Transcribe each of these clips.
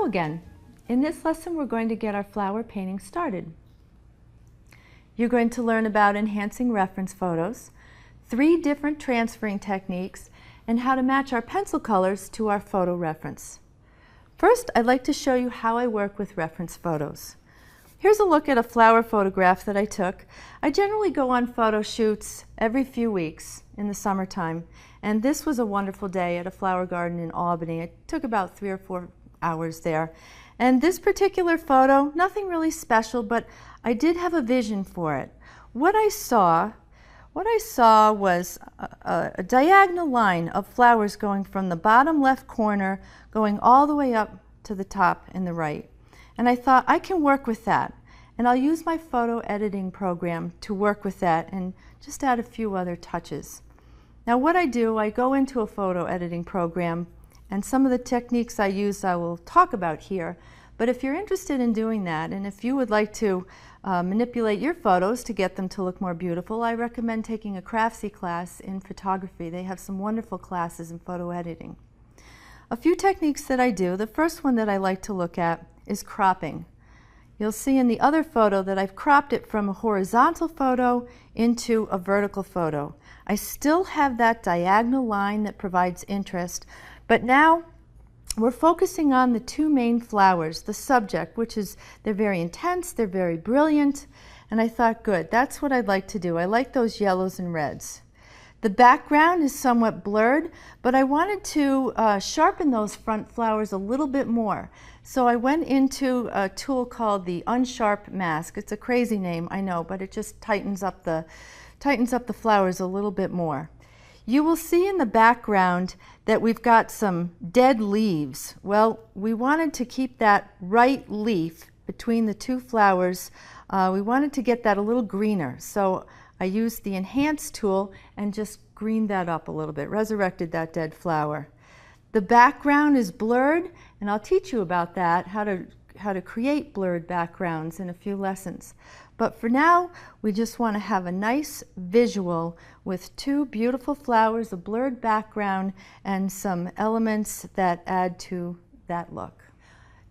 Hello again. In this lesson we're going to get our flower painting started. You're going to learn about enhancing reference photos, 3 different transferring techniques, and how to match our pencil colors to our photo reference. First, I'd like to show you how I work with reference photos. Here's a look at a flower photograph that I took. I generally go on photo shoots every few weeks in the summertime, and this was a wonderful day at a flower garden in Albany. It took about 3 or 4 hours there. And this particular photo, nothing really special, but I did have a vision for it. What I saw was a diagonal line of flowers going from the bottom left corner, going all the way up to the top in the right. And I thought, I can work with that. And I'll use my photo editing program to work with that and just add a few other touches. Now what I do, I go into a photo editing program, and some of the techniques I use I will talk about here. But if you're interested in doing that, and if you would like to manipulate your photos to get them to look more beautiful, I recommend taking a Craftsy class in photography. They have some wonderful classes in photo editing. A few techniques that I do. The first one that I like to look at is cropping. You'll see in the other photo that I've cropped it from a horizontal photo into a vertical photo. I still have that diagonal line that provides interest, but now we're focusing on the 2 main flowers, the subject, which is, they're very intense, they're very brilliant, and I thought, good, that's what I'd like to do. I like those yellows and reds. The background is somewhat blurred, but I wanted to sharpen those front flowers a little bit more. So I went into a tool called the Unsharp Mask. It's a crazy name, I know, but it just tightens up the flowers a little bit more. You will see in the background that we've got some dead leaves. Well, we wanted to keep that right leaf between the 2 flowers. We wanted to get that a little greener. So I used the Enhance tool and just greened that up a little bit, resurrected that dead flower. The background is blurred, and I'll teach you about that, how to create blurred backgrounds in a few lessons. But for now, we just want to have a nice visual with 2 beautiful flowers, a blurred background, and some elements that add to that look.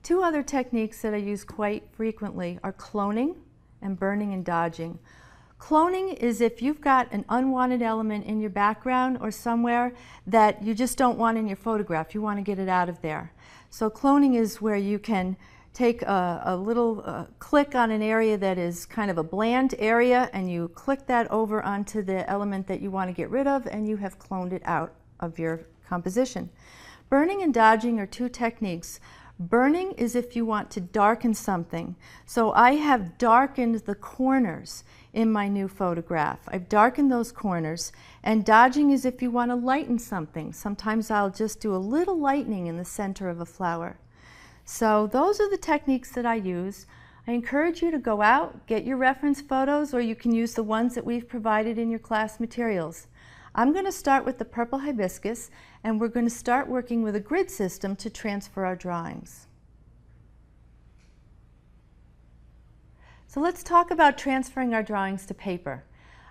2 other techniques that I use quite frequently are cloning and burning and dodging. Cloning is if you've got an unwanted element in your background or somewhere that you just don't want in your photograph. You want to get it out of there. So cloning is where you can take a little click on an area that is kind of a bland area, and you click that over onto the element that you want to get rid of, and you have cloned it out of your composition. Burning and dodging are 2 techniques. Burning is if you want to darken something. So I have darkened the corners in my new photograph. I've darkened those corners. And dodging is if you want to lighten something. Sometimes I'll just do a little lightening in the center of a flower. So those are the techniques that I use. I encourage you to go out, get your reference photos, or you can use the ones that we've provided in your class materials. I'm going to start with the purple hibiscus, and we're going to start working with a grid system to transfer our drawings. So let's talk about transferring our drawings to paper.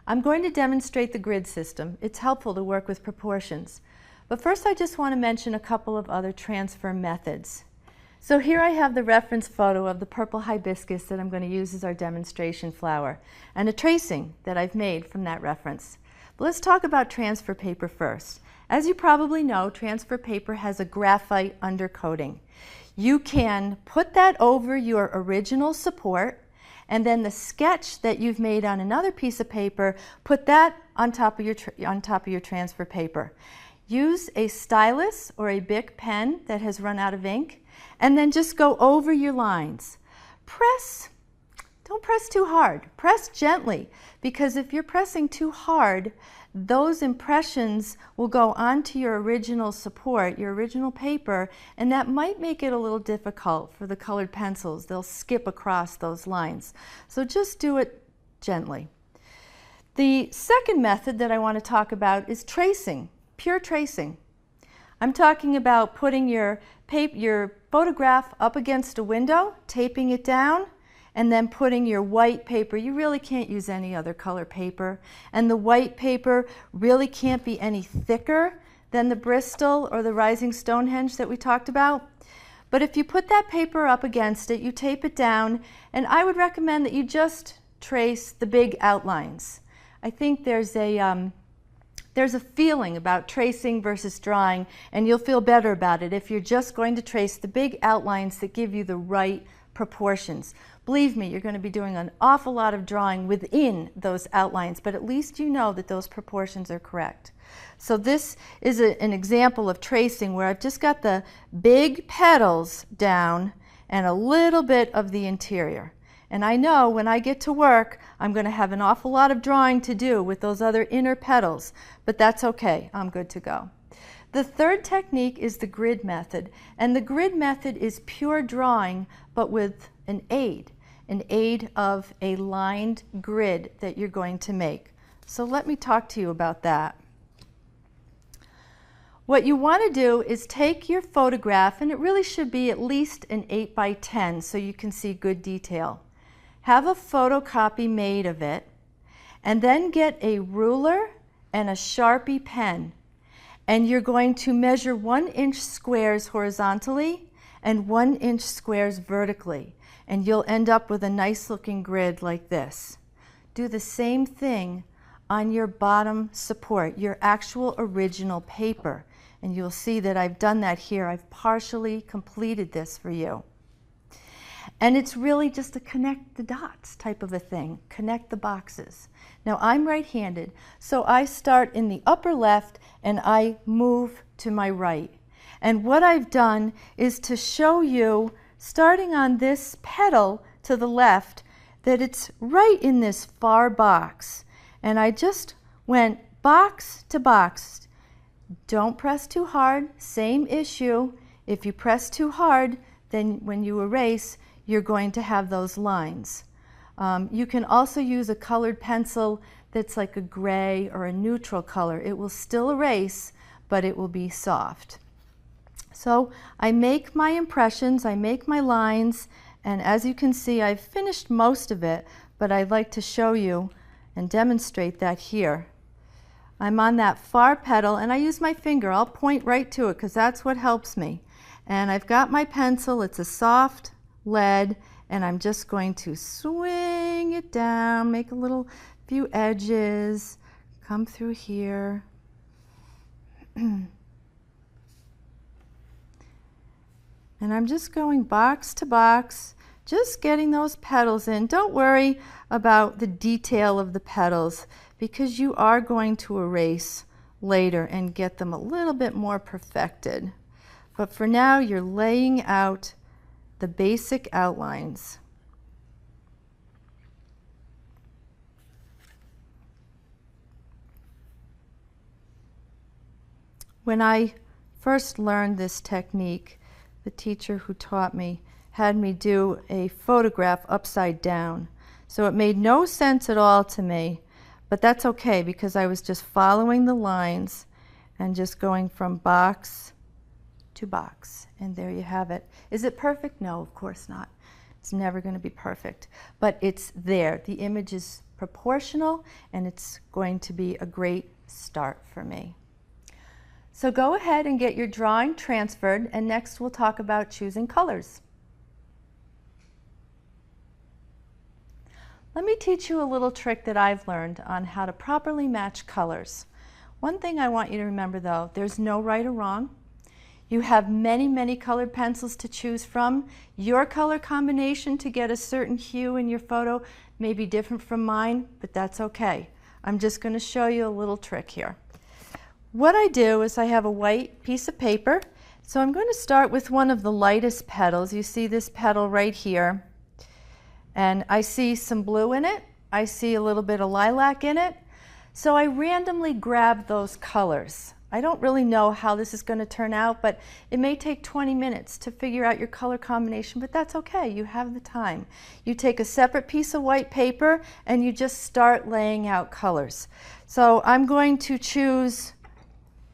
I'm going to demonstrate the grid system. It's helpful to work with proportions. But first I just want to mention a couple of other transfer methods. So here I have the reference photo of the purple hibiscus that I'm going to use as our demonstration flower, and a tracing that I've made from that reference. But let's talk about transfer paper first. As you probably know, transfer paper has a graphite undercoating. You can put that over your original support, and then the sketch that you've made on another piece of paper, put that on top of your transfer paper. Use a stylus or a Bic pen that has run out of ink, and then just go over your lines. Don't press too hard. Press gently, because if you're pressing too hard, those impressions will go onto your original support, your original paper, and that might make it a little difficult for the colored pencils. They'll skip across those lines. So just do it gently. The second method that I want to talk about is tracing, pure tracing. I'm talking about putting your photograph up against a window, taping it down, and then putting your white paper. You really can't use any other color paper. And the white paper really can't be any thicker than the Bristol or the Rising Stonehenge that we talked about. But if you put that paper up against it, you tape it down, and I would recommend that you just trace the big outlines. I think there's a feeling about tracing versus drawing, and you'll feel better about it if you're just going to trace the big outlines that give you the right proportions. Believe me, you're going to be doing an awful lot of drawing within those outlines, but at least you know that those proportions are correct. So this is an example of tracing where I've just got the big petals down and a little bit of the interior. And I know when I get to work, I'm going to have an awful lot of drawing to do with those other inner petals, but that's okay. I'm good to go. The third technique is the grid method, and the grid method is pure drawing, but with an aid of a lined grid that you're going to make. So let me talk to you about that. What you want to do is take your photograph, and it really should be at least an 8 by 10 so you can see good detail. Have a photocopy made of it, and then get a ruler and a Sharpie pen, and you're going to measure 1-inch squares horizontally and 1-inch squares vertically, and you'll end up with a nice looking grid like this. Do the same thing on your bottom support, your actual original paper, and you'll see that I've done that here. I've partially completed this for you. And it's really just a connect the dots type of a thing, connect the boxes. Now I'm right-handed, so I start in the upper left and I move to my right. And what I've done is to show you, starting on this petal to the left, that it's right in this far box. And I just went box to box. Don't press too hard, same issue. If you press too hard, then when you erase, you're going to have those lines. You can also use a colored pencil that's like a gray or a neutral color. It will still erase, but it will be soft. So I make my impressions, I make my lines, and as you can see, I've finished most of it, but I'd like to show you and demonstrate that here. I'm on that far petal, and I use my finger. I'll point right to it because that's what helps me. And I've got my pencil. It's a soft lead, and I'm just going to swing it down, make a little few edges, come through here. And I'm just going box to box, just getting those petals in. Don't worry about the detail of the petals because you are going to erase later and get them a little bit more perfected. But for now, you're laying out the basic outlines. When I first learned this technique, the teacher who taught me had me do a photograph upside down. So it made no sense at all to me, but that's okay because I was just following the lines and just going from box to box. And there you have it. Is it perfect? No, of course not. It's never going to be perfect, but it's there. The image is proportional, and it's going to be a great start for me. So go ahead and get your drawing transferred, and next we'll talk about choosing colors. Let me teach you a little trick that I've learned on how to properly match colors. One thing I want you to remember though, there's no right or wrong. You have many, many colored pencils to choose from. Your color combination to get a certain hue in your photo may be different from mine, but that's okay. I'm just going to show you a little trick here. What I do is I have a white piece of paper, so I'm going to start with one of the lightest petals. You see this petal right here, and I see some blue in it. I see a little bit of lilac in it. So I randomly grab those colors. I don't really know how this is going to turn out, but it may take 20 minutes to figure out your color combination, but that's okay. You have the time. You take a separate piece of white paper and you just start laying out colors. So I'm going to choose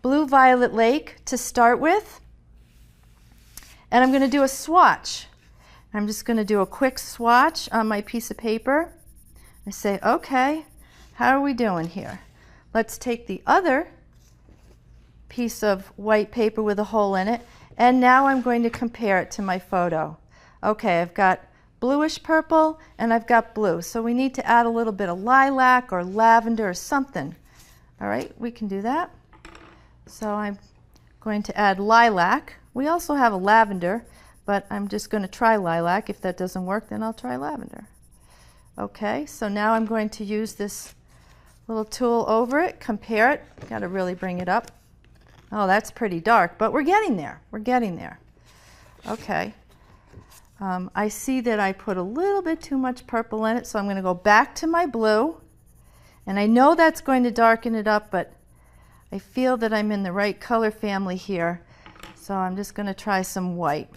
Blue Violet Lake to start with, and I'm going to do a swatch. I'm just going to do a quick swatch on my piece of paper. I say, okay, how are we doing here? Let's take the other piece of white paper with a hole in it, And now I'm going to compare it to my photo. Okay, I've got bluish purple and I've got blue. So we need to add a little bit of lilac or lavender or something. All right, we can do that. So I'm going to add lilac. We also have a lavender, but I'm just going to try lilac. If that doesn't work, then I'll try lavender. Okay, so now I'm going to use this little tool over it, compare it. Got to really bring it up. Oh, that's pretty dark, but we're getting there. We're getting there. Okay. I see that I put a little bit too much purple in it, so I'm going to go back to my blue. And I know that's going to darken it up, but I feel that I'm in the right color family here. So I'm just going to try some white.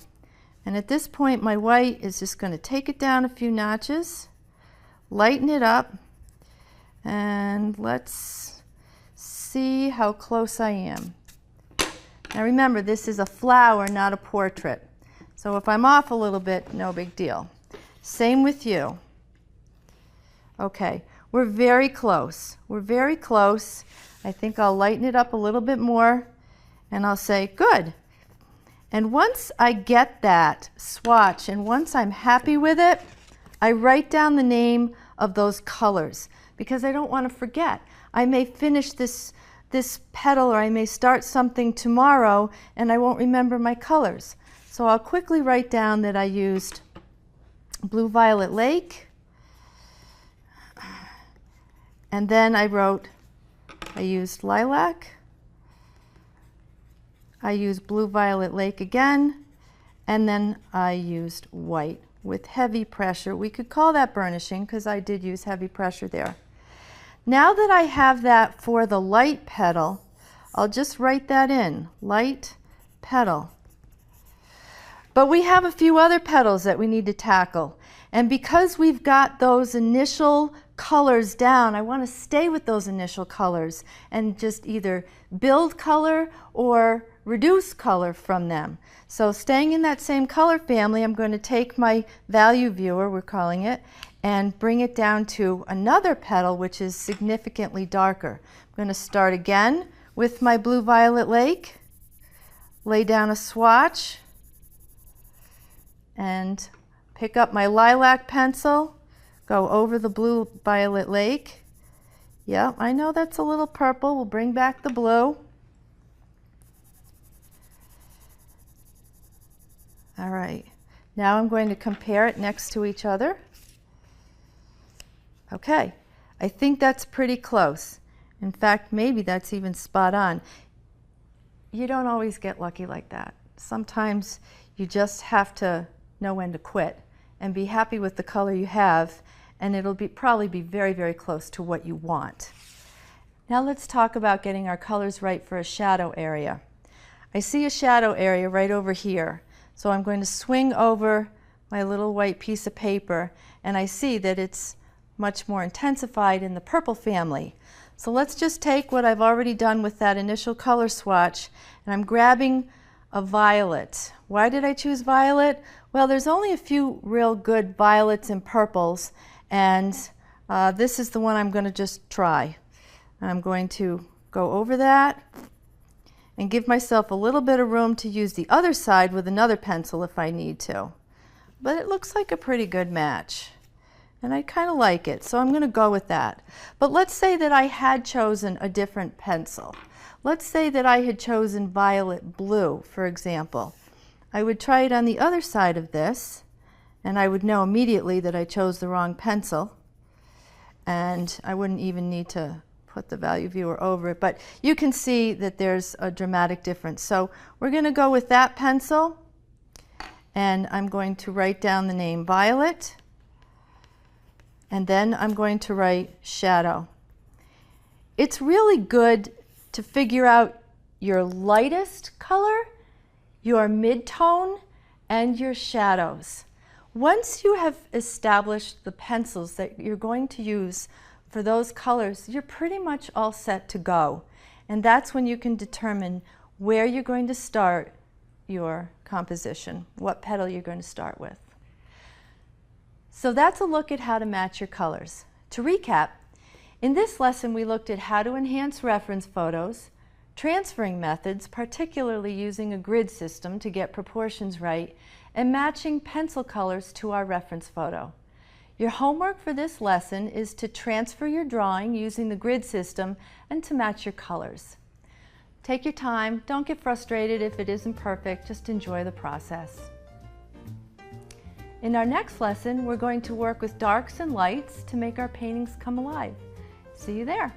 And at this point, my white is just going to take it down a few notches, lighten it up, and let's see how close I am. Now remember, this is a flower, not a portrait. So if I'm off a little bit, no big deal. Same with you. Okay, we're very close. We're very close. I think I'll lighten it up a little bit more and I'll say, good. And once I get that swatch and once I'm happy with it, I write down the name of those colors because I don't want to forget. I may finish this petal or I may start something tomorrow and I won't remember my colors. So I'll quickly write down that I used Blue Violet Lake, and then I used lilac, I used Blue Violet Lake again, and then I used white with heavy pressure. We could call that burnishing because I did use heavy pressure there. Now that I have that for the light petal, I'll just write that in, light petal. But we have a few other petals that we need to tackle. And because we've got those initial colors down, I want to stay with those initial colors and just either build color or reduce color from them. So staying in that same color family, I'm going to take my value viewer, we're calling it, and bring it down to another petal which is significantly darker. I'm going to start again with my Blue Violet Lake, lay down a swatch, and pick up my lilac pencil, go over the Blue Violet Lake. Yep, I know that's a little purple. We'll bring back the blue. All right, now I'm going to compare it next to each other. Okay, I think that's pretty close. In fact, maybe that's even spot on. You don't always get lucky like that. Sometimes you just have to know when to quit and be happy with the color you have, and it'll probably be very, very close to what you want. Now let's talk about getting our colors right for a shadow area. I see a shadow area right over here. So I'm going to swing over my little white piece of paper, and I see that it's much more intensified in the purple family. So let's just take what I've already done with that initial color swatch, and I'm grabbing a violet. Why did I choose violet? Well, there's only a few real good violets and purples, and this is the one I'm going to just try. I'm going to go over that and give myself a little bit of room to use the other side with another pencil if I need to. But it looks like a pretty good match, and I kind of like it, so I'm going to go with that. But let's say that I had chosen a different pencil. Let's say that I had chosen violet blue, for example. I would try it on the other side of this, and I would know immediately that I chose the wrong pencil, and I wouldn't even need to put the value viewer over it, but you can see that there's a dramatic difference. So we're going to go with that pencil, and I'm going to write down the name Violet, and then I'm going to write shadow. It's really good to figure out your lightest color, your mid-tone, and your shadows. Once you have established the pencils that you're going to use for those colors, you're pretty much all set to go. And that's when you can determine where you're going to start your composition, what petal you're going to start with. So that's a look at how to match your colors. To recap, in this lesson we looked at how to enhance reference photos, transferring methods, particularly using a grid system to get proportions right, and matching pencil colors to our reference photo. Your homework for this lesson is to transfer your drawing using the grid system and to match your colors. Take your time, don't get frustrated if it isn't perfect, just enjoy the process. In our next lesson, we're going to work with darks and lights to make our paintings come alive. See you there.